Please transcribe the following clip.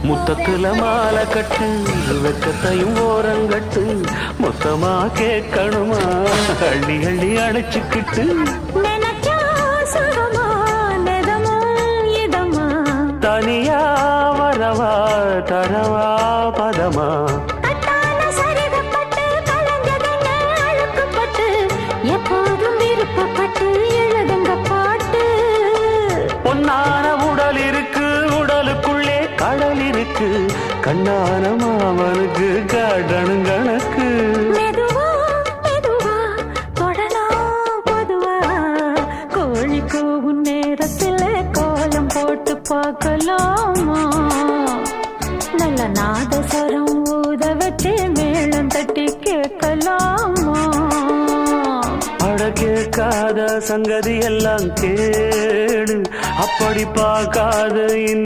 முத்தத்துல மாலை கட்டு வெக்கத்தையும் ஓரங்கட்டு மொத்தமா கேட்கணுமா அள்ளி அள்ளி அணைச்சுக்கிட்டு தனியா வரவா தரவா பதமா எப்போதும் விருப்பப்பட்டு எழுதுங்க பாட்டு பொன்னான உடல் இருக்கு உடலுக்குள்ளே கடல் இருக்கு கண்ணான மாமனுக்கு காடணும் கணக்கு மெதுவா மெதுவா தொடலாம் பொதுவா கோழி கூவும் நேரத்தில் கோலம் போட்டு பார்க்கலாமா நல்ல நாதஸ்வரம் ஊத வச்சு மேளம் தட்டி கேட்கலாமா அட கேட்காத சங்கதி எல்லாம் கேடு அப்படி பார்க்காத